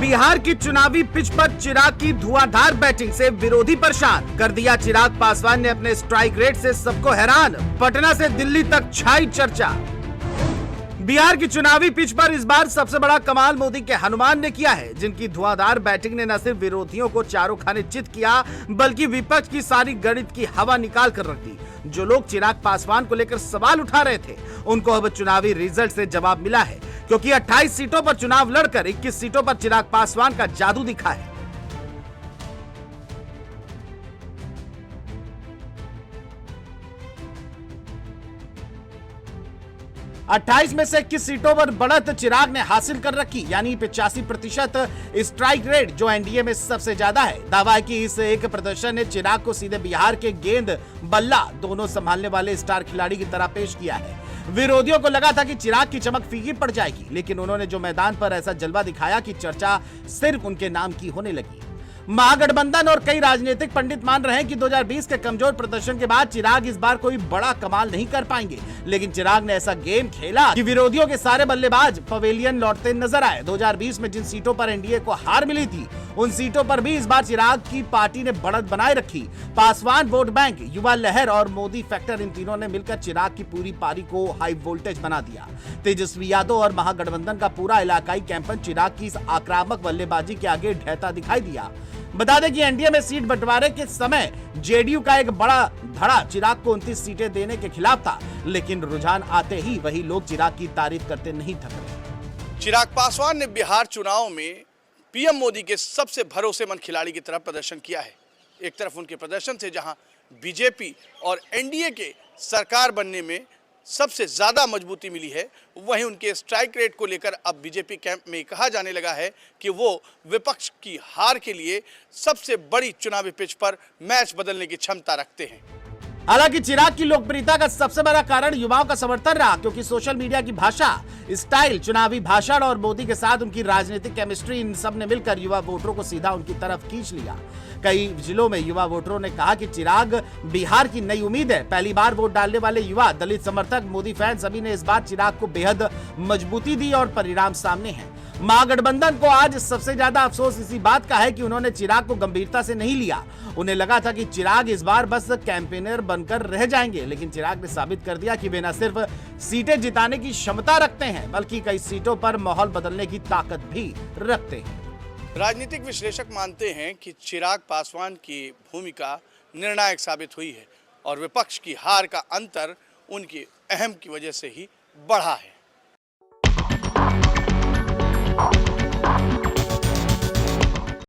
बिहार की चुनावी पिच पर चिराग की धुआंधार बैटिंग से विरोधी परेशान कर दिया। चिराग पासवान ने अपने स्ट्राइक रेट से सबको हैरान। पटना से दिल्ली तक छाई चर्चा। बिहार की चुनावी पिच पर इस बार सबसे बड़ा कमाल मोदी के हनुमान ने किया है, जिनकी धुआंधार बैटिंग ने न सिर्फ विरोधियों को चारों खाने चित किया, बल्कि विपक्ष की सारी गणित की हवा निकाल कर रख दी। जो लोग चिराग पासवान को लेकर सवाल उठा रहे थे, उनको अब चुनावी रिजल्ट से जवाब मिला है, क्योंकि 28 सीटों पर चुनाव लड़कर 21 सीटों पर चिराग पासवान का जादू दिखा है। 28 में से 21 सीटों पर बढ़त चिराग ने हासिल कर रखी, यानी 85% स्ट्राइक रेट, जो एनडीए में सबसे ज्यादा है। दावा है कि इस एक प्रदर्शन ने चिराग को सीधे बिहार के गेंद बल्ला दोनों संभालने वाले स्टार खिलाड़ी की तरह पेश किया है। विरोधियों को लगा था कि चिराग की चमक फीकी पड़ जाएगी, लेकिन उन्होंने जो मैदान पर ऐसा जलवा दिखाया कि चर्चा सिर्फ उनके नाम की होने लगी। महागठबंधन और कई राजनीतिक पंडित मान रहे हैं कि 2020 के कमजोर प्रदर्शन के बाद चिराग इस बार कोई बड़ा कमाल नहीं कर पाएंगे, लेकिन चिराग ने ऐसा गेम खेला कि विरोधियों के सारे बल्लेबाज पवेलियन लौटते नजर आए। 2020 में जिन सीटों पर एनडीए को हार मिली थी, उन सीटों पर भी इस बार चिराग की पार्टी ने बढ़त बनाए रखी। पासवान वोट बैंक, युवा लहर और मोदी फैक्टर, इन तीनों ने मिलकर चिराग की पूरी पारी को हाई वोल्टेज बना दिया। तेजस्वी यादव और महागठबंधन का पूरा इलाकाई कैंपन चिराग की इस आक्रामक बल्लेबाजी के आगे ढहता दिखाई दिया। बता दें कि एनडीए में सीट बंटवारे के समय जेडीयू का एक बड़ा धड़ा चिराग को 29 सीटें देने के खिलाफ था, लेकिन रुझान आते ही वही लोग चिराग की तारीफ करते नहीं थक रहे। चिराग पासवान ने बिहार चुनाव में पीएम मोदी के सबसे भरोसेमंद खिलाड़ी की तरह प्रदर्शन किया है। एक तरफ उनके प्रदर्शन से जहां बीजेपी और एनडीए के सरकार बनने में सबसे ज्यादा मजबूती मिली है, वहीं उनके स्ट्राइक रेट को लेकर अब बीजेपी कैंप में कहा जाने लगा है कि वो विपक्ष की हार के लिए सबसे बड़ी चुनावी पिच पर मैच बदलने की क्षमता रखते हैं। हालांकि चिराग की लोकप्रियता का सबसे बड़ा कारण युवाओं का समर्थन रहा, क्योंकि सोशल मीडिया की भाषा, स्टाइल, चुनावी भाषण और मोदी के साथ उनकी राजनीतिक केमिस्ट्री, इन सब ने मिलकर युवा वोटरों को सीधा उनकी तरफ खींच लिया। कई जिलों में युवा वोटरों ने कहा कि चिराग बिहार की नई उम्मीद है। पहली बार वोट डालने वाले युवा, दलित समर्थक, मोदी फैन सभी ने इस बार चिराग को बेहद मजबूती दी और परिणाम सामने हैं। महागठबंधन को आज सबसे ज्यादा अफसोस इसी बात का है कि उन्होंने चिराग को गंभीरता से नहीं लिया। उन्हें लगा था कि चिराग इस बार बस कैंपेनर बनकर रह जाएंगे, लेकिन चिराग ने साबित कर दिया कि वे न सिर्फ सीटें जिताने की क्षमता रखते हैं, बल्कि कई सीटों पर माहौल बदलने की ताकत भी रखते हैं। राजनीतिक विश्लेषक मानते हैं कि चिराग पासवान की भूमिका निर्णायक साबित हुई है और विपक्ष की हार का अंतर उनकी अहम की वजह से ही बढ़ा है।